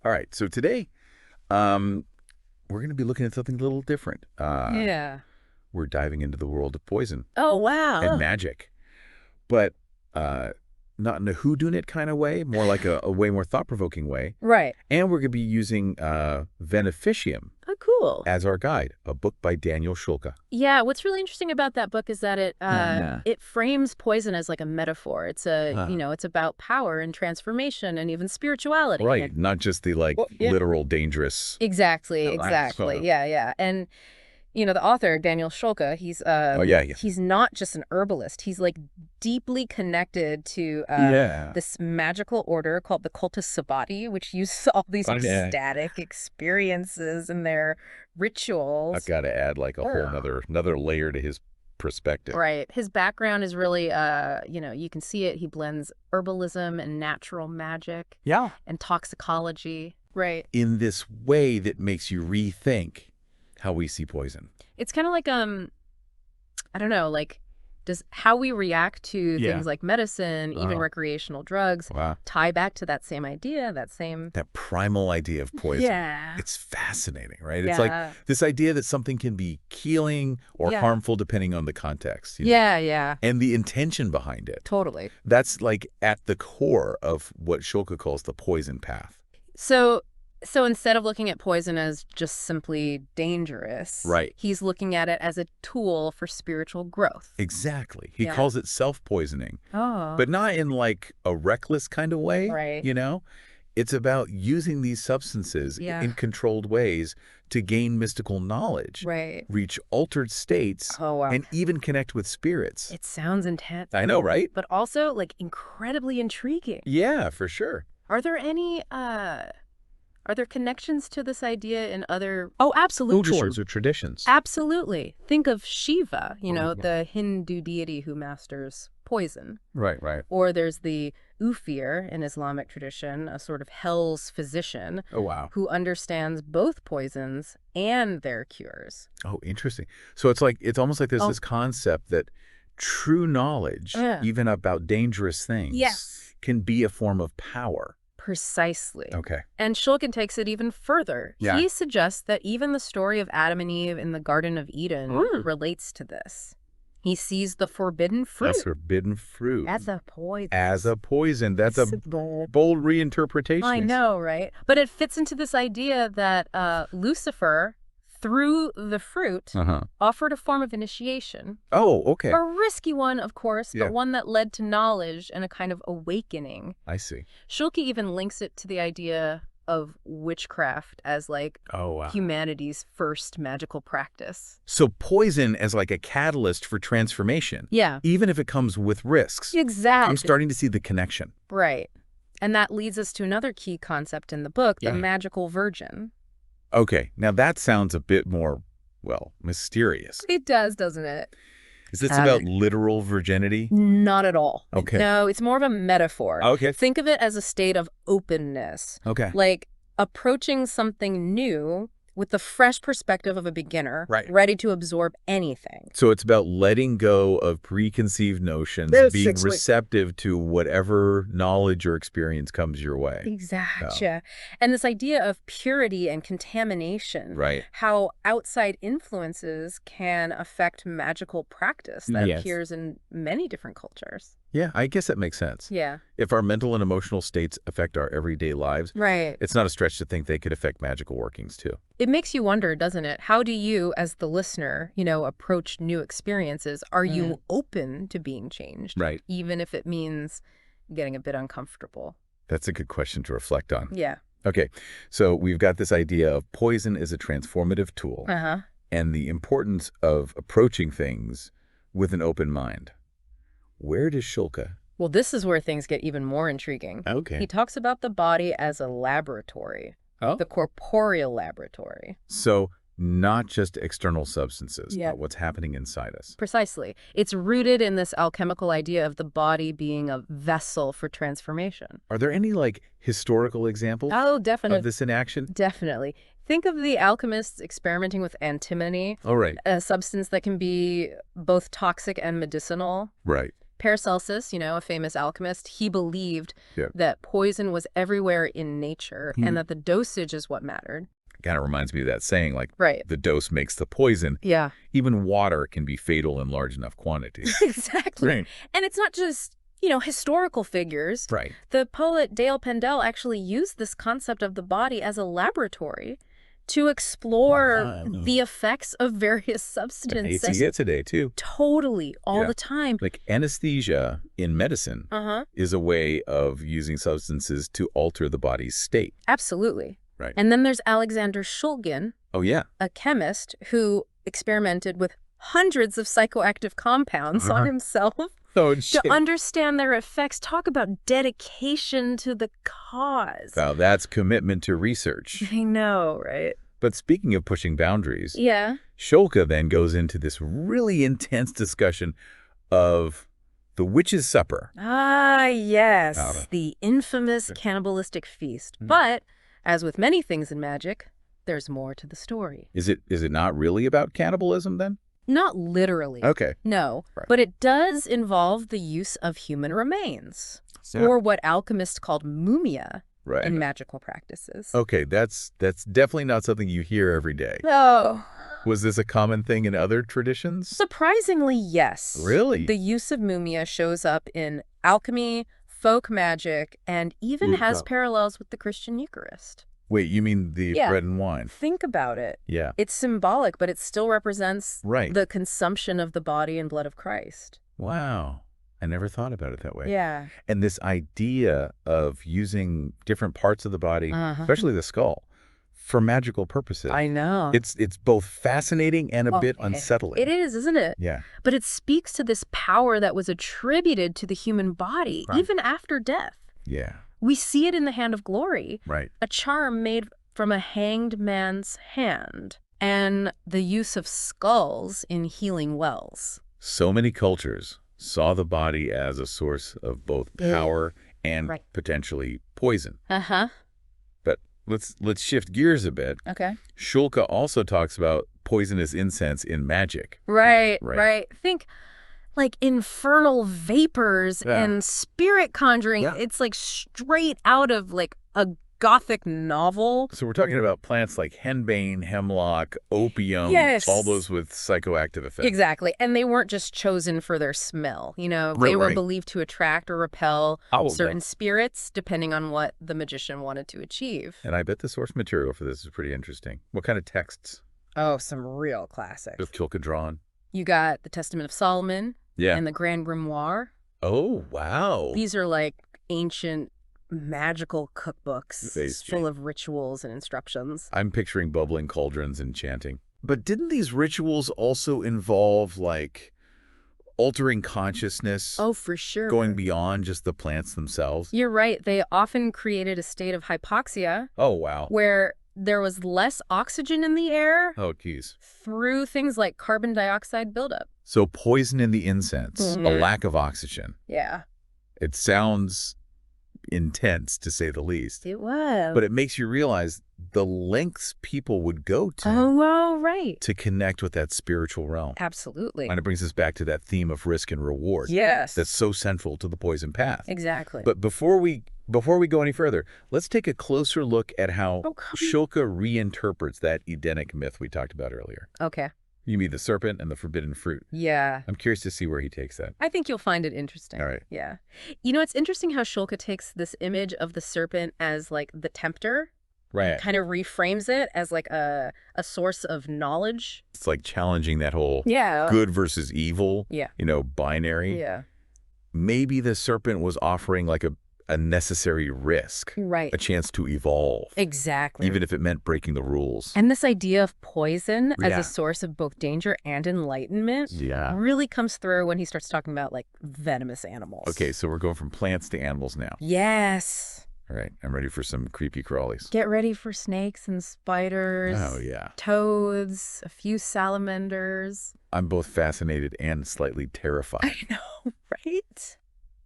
All right, so today we're going to be looking at something a little different. Yeah. We're diving into the world of poison Oh, wow. and magic, but uh, not in a whodunit kind of way, more like a way more thought-provoking way. Right. And we're going to be using Veneficium Oh, cool. as our guide, a book by Daniel Schulke. Yeah, what's really interesting about that book is that Yeah. it frames poison as like a metaphor. It's Huh. it's about power and transformation and even spirituality. Right, And not just the Well, yeah. literal dangerous. exactly, Relax. exactly. Yeah, yeah. And the author, Daniel Schulke, Oh, yeah. he's not just an herbalist. He's like deeply connected to Yeah. this magical order called the Cultus Sabati, which uses all these Oh, yeah. ecstatic experiences in their rituals. I've got to add like a whole another layer to his perspective. Right. His background is really, you can see it. He blends herbalism and natural magic. Yeah. And toxicology. Right. In this way that makes you rethink how we see poison. It's kind of like, I don't know, like, does how we react to things like medicine, even recreational drugs, tie back to that same idea, that primal idea of poison. Yeah. It's fascinating, right? It's like this idea that something can be healing or harmful depending on the context. Yeah. And the intention behind it. Totally. That's like at the core of what Schulke calls the poison path. So instead of looking at poison as just simply dangerous, he's looking at it as a tool for spiritual growth. Exactly. He calls it self-poisoning. Oh. But not in like a reckless kind of way, right. It's about using these substances in controlled ways to gain mystical knowledge, reach altered states, and even connect with spirits. It sounds intense. I know, right? But also like incredibly intriguing. Yeah, for sure. Are there any Are there connections to this idea in other... Oh, absolutely. Cultures or traditions. Absolutely. Think of Shiva, the Hindu deity who masters poison. Right. Or there's the Ufir in Islamic tradition, a sort of hell's physician. Oh, wow. Who understands both poisons and their cures. Oh, interesting. So it's almost like there's this concept that true knowledge, even about dangerous things, can be a form of power. Precisely. Okay. And Schulke takes it even further. Yeah. He suggests that even the story of Adam and Eve in the Garden of Eden relates to this. He sees the forbidden fruit. The forbidden fruit. As a poison. As a poison. That's a bold reinterpretation. I know, right? But it fits into this idea that Lucifer, through the fruit, offered a form of initiation. Oh, okay. A risky one, of course, but one that led to knowledge and a kind of awakening. I see. Schulke even links it to the idea of witchcraft as like humanity's first magical practice. So poison as like a catalyst for transformation. Yeah. Even if it comes with risks. Exactly. I'm starting to see the connection. Right. And that leads us to another key concept in the book, the magical virgin. Okay, now that sounds a bit more, mysterious. It does, doesn't it? Is this about literal virginity? Not at all. Okay. No, it's more of a metaphor. Okay. Think of it as a state of openness. Okay. Like approaching something new with the fresh perspective of a beginner, ready to absorb anything. So it's about letting go of preconceived notions, being receptive to whatever knowledge or experience comes your way. Exactly. Oh. And this idea of purity and contamination, how outside influences can affect magical practice that appears in many different cultures. Yeah, I guess that makes sense. Yeah. If our mental and emotional states affect our everyday lives, it's not a stretch to think they could affect magical workings too. It makes you wonder, doesn't it? How do you, as the listener, approach new experiences? Are you open to being changed? Right. Even if it means getting a bit uncomfortable? That's a good question to reflect on. Yeah. Okay, so we've got this idea of poison as a transformative tool and the importance of approaching things with an open mind. Where does Schulke? Well, this is where things get even more intriguing. Okay. He talks about the body as a laboratory, the corporeal laboratory. So not just external substances, but what's happening inside us. Precisely. It's rooted in this alchemical idea of the body being a vessel for transformation. Are there any historical examples definitely. of this in action? Definitely. Think of the alchemists experimenting with antimony, a substance that can be both toxic and medicinal. Right. Paracelsus, a famous alchemist, he believed that poison was everywhere in nature and that the dosage is what mattered. Kind of reminds me of that saying, like, the dose makes the poison. Yeah. Even water can be fatal in large enough quantities. Exactly. Right. And it's not just, historical figures. Right. The poet Dale Pendell actually used this concept of the body as a laboratory to explore the effects of various substances. You get today, too. Totally. All the time. Like anesthesia in medicine is a way of using substances to alter the body's state. Absolutely. Right. And then there's Alexander Schulke, a chemist who experimented with hundreds of psychoactive compounds on himself to understand their effects. Talk about dedication to the cause. Wow, that's commitment to research. I know, right? But speaking of pushing boundaries, Schulke then goes into this really intense discussion of the witch's supper. Ah, yes, the infamous cannibalistic feast. But as with many things in magic, there's more to the story. Is it not really about cannibalism then? Not literally. Okay. No, but it does involve the use of human remains, or what alchemists called mumia in magical practices. Okay, that's definitely not something you hear every day. No. Was this a common thing in other traditions? Surprisingly, yes. Really? The use of mumia shows up in alchemy, folk magic, and even has parallels with the Christian Eucharist. Wait, you mean the bread and wine? Think about it. Yeah. It's symbolic, but it still represents the consumption of the body and blood of Christ. Wow. I never thought about it that way. Yeah. And this idea of using different parts of the body, especially the skull, for magical purposes. I know. It's both fascinating and a bit unsettling. It is, isn't it? Yeah. But it speaks to this power that was attributed to the human body, even after death. Yeah. We see it in the Hand of Glory, a charm made from a hanged man's hand, and the use of skulls in healing wells. So many cultures saw the body as a source of both power and potentially poison. But let's shift gears a bit. Okay. Schulke also talks about poisonous incense in magic. Right. Think like infernal vapors and spirit conjuring. It's like straight out of like a Gothic novel. So we're talking about plants like henbane, hemlock, opium, all those with psychoactive effects. Exactly. And they weren't just chosen for their smell. They were believed to attract or repel certain spirits depending on what the magician wanted to achieve. And I bet the source material for this is pretty interesting. What kind of texts? Oh, some real classics. With Schulke drawn. You got the Testament of Solomon and the Grand Grimoire. Oh, wow. These are like ancient magical cookbooks full of rituals and instructions. I'm picturing bubbling cauldrons and chanting. But didn't these rituals also involve, like, altering consciousness? Oh, for sure. Going beyond just the plants themselves? You're right. They often created a state of hypoxia. Oh, wow. Where there was less oxygen in the air. Oh, geez. Through things like carbon dioxide buildup. So poison in the incense, a lack of oxygen. Yeah. It sounds intense, to say the least. It was. But it makes you realize the lengths people would go to to connect with that spiritual realm. Absolutely. And it brings us back to that theme of risk and reward. Yes. That's so central to the poison path. Exactly. But before we go any further, let's take a closer look at how Schulke reinterprets that Edenic myth we talked about earlier. Okay. You mean the serpent and the forbidden fruit. Yeah. I'm curious to see where he takes that. I think you'll find it interesting. All right. Yeah. It's interesting how Schulke takes this image of the serpent as like the tempter. Right. Kind of reframes it as like a source of knowledge. It's like challenging that whole good versus evil, binary. Yeah. Maybe the serpent was offering like a necessary risk. Right. A chance to evolve. Exactly. Even if it meant breaking the rules. And this idea of poison as a source of both danger and enlightenment really comes through when he starts talking about like venomous animals. Okay, so we're going from plants to animals now. Yes. All right, I'm ready for some creepy crawlies. Get ready for snakes and spiders. Oh, yeah. Toads, a few salamanders. I'm both fascinated and slightly terrified. I know, right?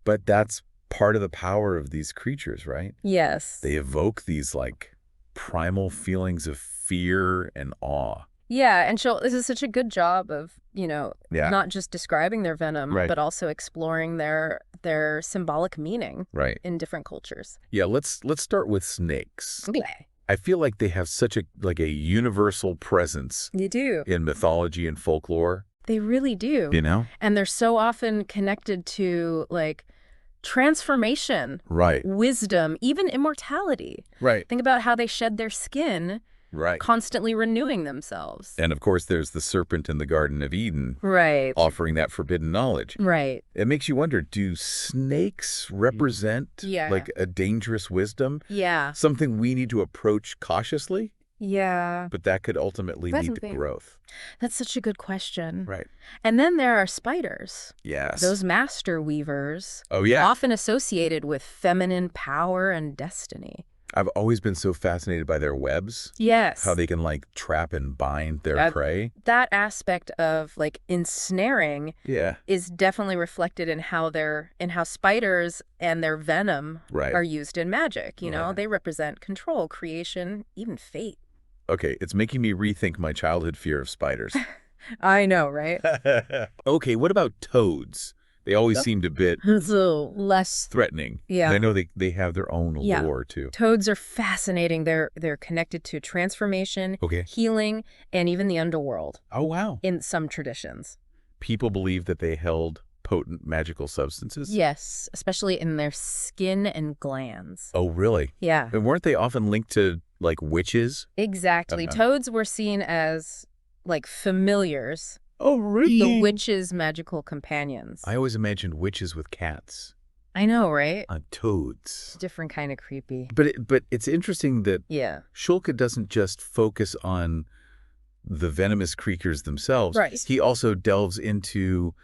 But that's part of the power of these creatures, right? Yes. They evoke these like primal feelings of fear and awe. Yeah, and this is such a good job of, not just describing their venom, but also exploring their symbolic meaning in different cultures. Yeah, let's start with snakes. Okay. I feel like they have such a universal presence. You do. In mythology and folklore. They really do. And they're so often connected to transformation, wisdom, even immortality. Think about how they shed their skin, constantly renewing themselves. And of course, there's the serpent in the Garden of Eden, offering that forbidden knowledge. It makes you wonder, do snakes represent a dangerous wisdom? Yeah. Something we need to approach cautiously? Yeah. But that could ultimately lead to growth. That's such a good question. And then there are spiders. Yes. Those master weavers. Oh, yeah. Often associated with feminine power and destiny. I've always been so fascinated by their webs. Yes. How they can trap and bind their prey. That aspect of ensnaring is definitely reflected in how spiders and their venom are used in magic. They represent control, creation, even fate. Okay, it's making me rethink my childhood fear of spiders. I know, right? Okay, what about toads? They always seemed a bit less threatening. Yeah. And I know they have their own lore, too. Toads are fascinating. They're connected to transformation, healing, and even the underworld. Oh, wow. In some traditions. People believe that they held potent magical substances? Yes, especially in their skin and glands. Oh, really? Yeah. And weren't they often linked to, witches? Exactly. Toads were seen as, familiars. Oh, really? The witches' magical companions. I always imagined witches with cats. I know, right? Toads. Different kind of creepy. But it's interesting that Schulke doesn't just focus on the venomous creatures themselves. He also delves into,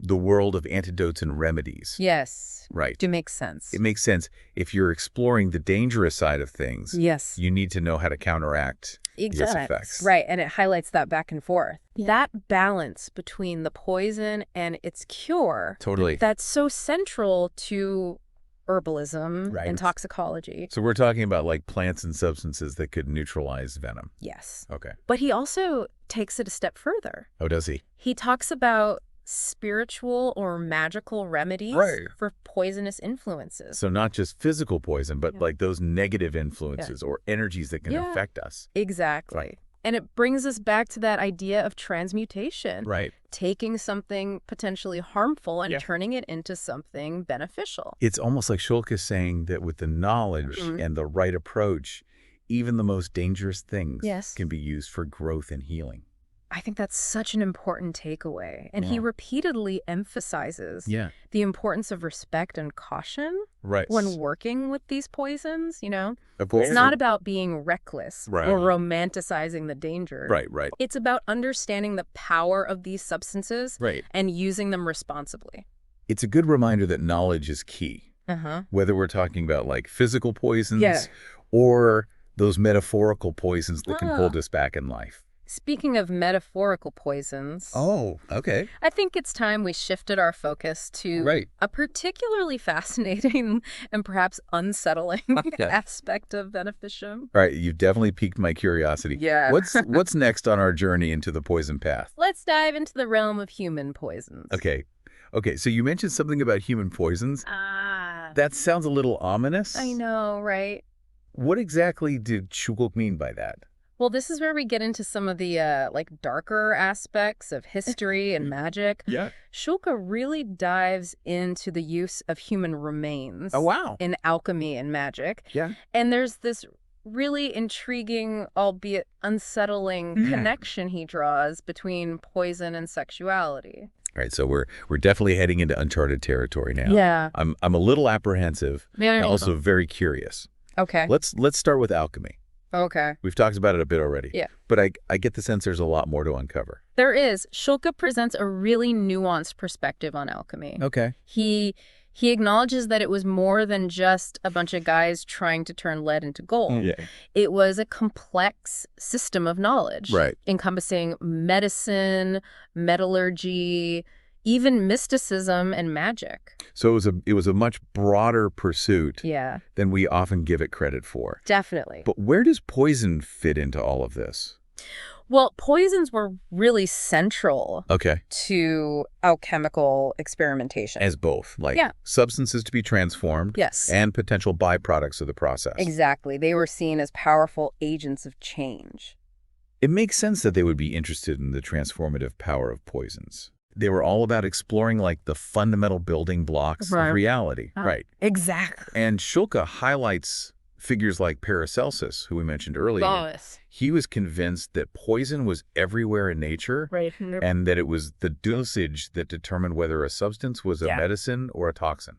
the world of antidotes and remedies. Yes. Right. It makes sense. It makes sense. If you're exploring the dangerous side of things, you need to know how to counteract its effects. Right, and it highlights that back and forth. That balance between the poison and its cure. Totally. That's so central to herbalism and toxicology. So we're talking about plants and substances that could neutralize venom. Yes. Okay. But he also takes it a step further. Oh, does he? He talks about spiritual or magical remedies for poisonous influences. So not just physical poison, but those negative influences or energies that can affect us. Exactly. And it brings us back to that idea of transmutation. Taking something potentially harmful and turning it into something beneficial. It's almost like Schulke is saying that with the knowledge and the right approach, even the most dangerous things can be used for growth and healing. I think that's such an important takeaway. And he repeatedly emphasizes the importance of respect and caution when working with these poisons, Of course. It's not about being reckless or romanticizing the danger. It's about understanding the power of these substances and using them responsibly. It's a good reminder that knowledge is key. Whether we're talking about physical poisons or those metaphorical poisons that can hold us back in life. Speaking of metaphorical poisons. Oh, okay. I think it's time we shifted our focus to a particularly fascinating and perhaps unsettling aspect of Veneficium. All right, you've definitely piqued my curiosity. Yeah. What's next on our journey into the poison path? Let's dive into the realm of human poisons. Okay, so you mentioned something about human poisons. That sounds a little ominous. I know, right? What exactly did Schulke mean by that? Well, this is where we get into some of the darker aspects of history and magic. Schulke really dives into the use of human remains. Oh, wow. In alchemy and magic. And there's this really intriguing, albeit unsettling connection he draws between poison and sexuality. All right, so we're definitely heading into uncharted territory now. I'm a little apprehensive and also very curious. Okay. Let's start with alchemy. Okay. We've talked about it a bit already. Yeah. But I get the sense there's a lot more to uncover. There is. Schulke presents a really nuanced perspective on alchemy. Okay. He acknowledges that it was more than just a bunch of guys trying to turn lead into gold. It was a complex system of knowledge. Encompassing medicine, metallurgy, even mysticism and magic. So it was a much broader pursuit Yeah. than we often give it credit for. Definitely. But where does poison fit into all of this? Well, poisons were really central to alchemical experimentation. As both, like substances to be transformed and potential byproducts of the process. Exactly. They were seen as powerful agents of change. It makes sense that they would be interested in the transformative power of poisons. They were all about exploring like the fundamental building blocks of reality. Exactly. And Schulke highlights figures like Paracelsus, who we mentioned earlier. He was convinced that poison was everywhere in nature and that it was the dosage that determined whether a substance was a medicine or a toxin.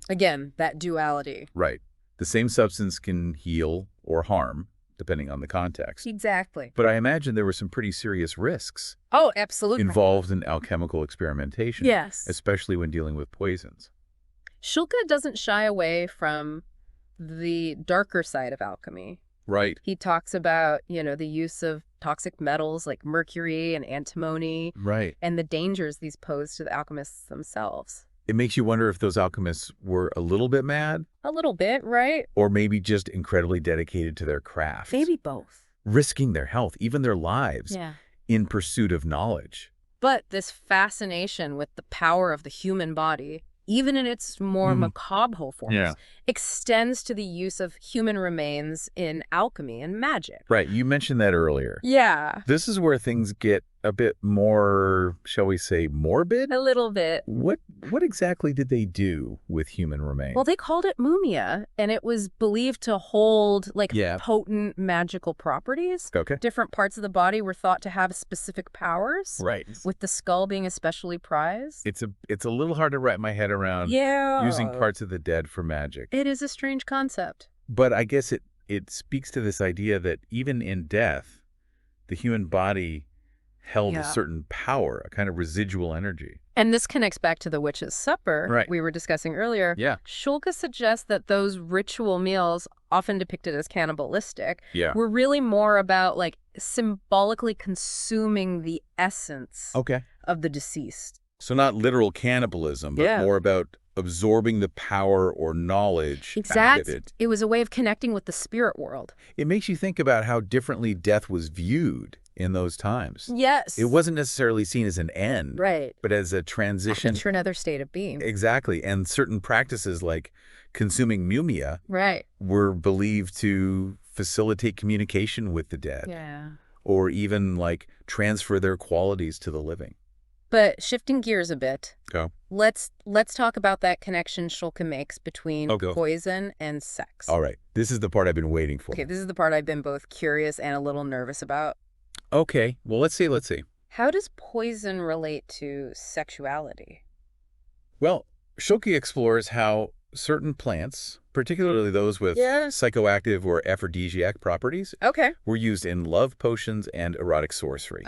Again, that duality. Right. The same substance can heal or harm, depending on the context. Exactly. But I imagine there were some pretty serious risks absolutely involved in alchemical experimentation. Especially when dealing with poisons. Schulke doesn't shy away from the darker side of alchemy. He talks about, the use of toxic metals like mercury and antimony. And the dangers these pose to the alchemists themselves. It makes you wonder if those alchemists were a little bit mad. A little bit, right? Or maybe just incredibly dedicated to their craft. Maybe both. Risking their health, even their lives, in pursuit of knowledge. But this fascination with the power of the human body, even in its more macabre forms, extends to the use of human remains in alchemy and magic. Right. You mentioned that earlier. This is where things get a bit more, shall we say, morbid? A little bit. What exactly did they do with human remains? Well, they called it mumia, and it was believed to hold, potent magical properties. Different parts of the body were thought to have specific powers. With the skull being especially prized. It's a little hard to wrap my head around using parts of the dead for magic. It is a strange concept. But I guess it speaks to this idea that even in death, the human body held a certain power, a kind of residual energy. And this connects back to the witch's supper we were discussing earlier. Schulke suggests that those ritual meals, often depicted as cannibalistic, were really more about symbolically consuming the essence of the deceased. So not literal cannibalism, but more about absorbing the power or knowledge. Exactly. It was a way of connecting with the spirit world. It makes you think about how differently death was viewed in those times. Yes. It wasn't necessarily seen as an end, but as a transition to another state of being. Exactly. And certain practices like consuming mumia were believed to facilitate communication with the dead. Or even transfer their qualities to the living. But shifting gears a bit, let's talk about that connection Schulke makes between poison and sex. All right. This is the part I've been waiting for. Okay, this is the part I've been both curious and a little nervous about. Okay. Well, let's see. How does poison relate to sexuality? Well, Schulke explores how certain plants, particularly those with psychoactive or aphrodisiac properties, were used in love potions and erotic sorcery.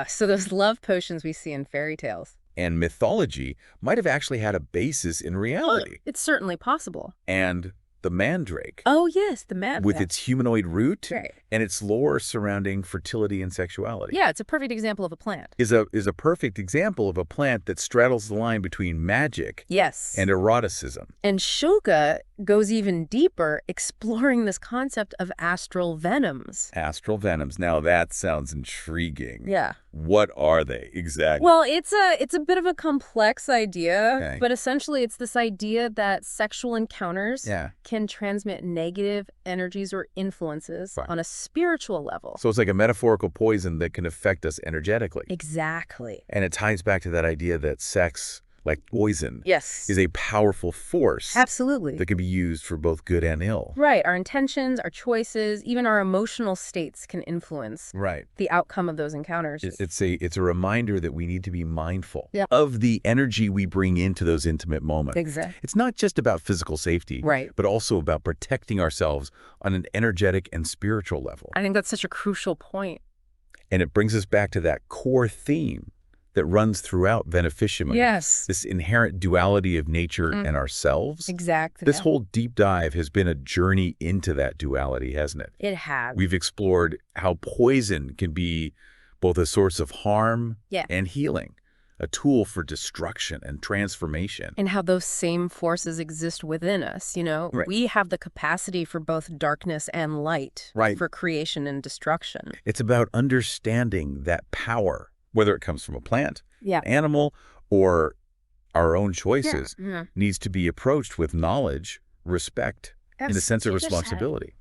So those love potions we see in fairy tales. And mythology might have actually had a basis in reality. It's certainly possible. And the mandrake. Oh, yes, the mandrake. With its humanoid root and its lore surrounding fertility and sexuality. Yeah, it's a perfect example of a plant. Is a perfect example of a plant that straddles the line between magic and eroticism. And Schulke goes even deeper, exploring this concept of astral venoms. Astral venoms. Now that sounds intriguing. Yeah. What are they exactly? Well, it's a bit of a complex idea, but essentially it's this idea that sexual encounters can transmit negative energies or influences on a spiritual level. So it's like a metaphorical poison that can affect us energetically. Exactly. And it ties back to that idea that sex, like poison, yes, is a powerful force. Absolutely. That can be used for both good and ill. Right. Our intentions, our choices, even our emotional states can influence the outcome of those encounters. It's a reminder that we need to be mindful of the energy we bring into those intimate moments. Exactly. It's not just about physical safety, but also about protecting ourselves on an energetic and spiritual level. I think that's such a crucial point. And it brings us back to that core theme that runs throughout Veneficium. Yes. This inherent duality of nature and ourselves. Exactly. This whole deep dive has been a journey into that duality, hasn't it? It has. We've explored how poison can be both a source of harm and healing, a tool for destruction and transformation. And how those same forces exist within us, Right. We have the capacity for both darkness and light, for creation and destruction. It's about understanding that power, whether it comes from a plant, animal, or our own choices, needs to be approached with knowledge, respect, and a sense of responsibility.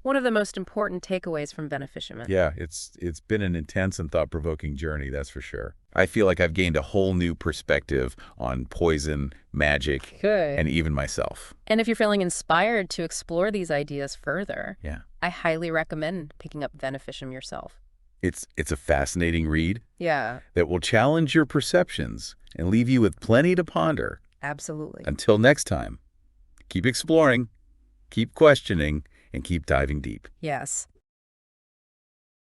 One of the most important takeaways from Veneficium. Yeah, it's been an intense and thought-provoking journey, that's for sure. I feel like I've gained a whole new perspective on poison, magic, and even myself. And if you're feeling inspired to explore these ideas further, I highly recommend picking up Veneficium yourself. It's a fascinating read. Yeah. That will challenge your perceptions and leave you with plenty to ponder. Absolutely. Until next time, keep exploring, keep questioning, and keep diving deep. Yes.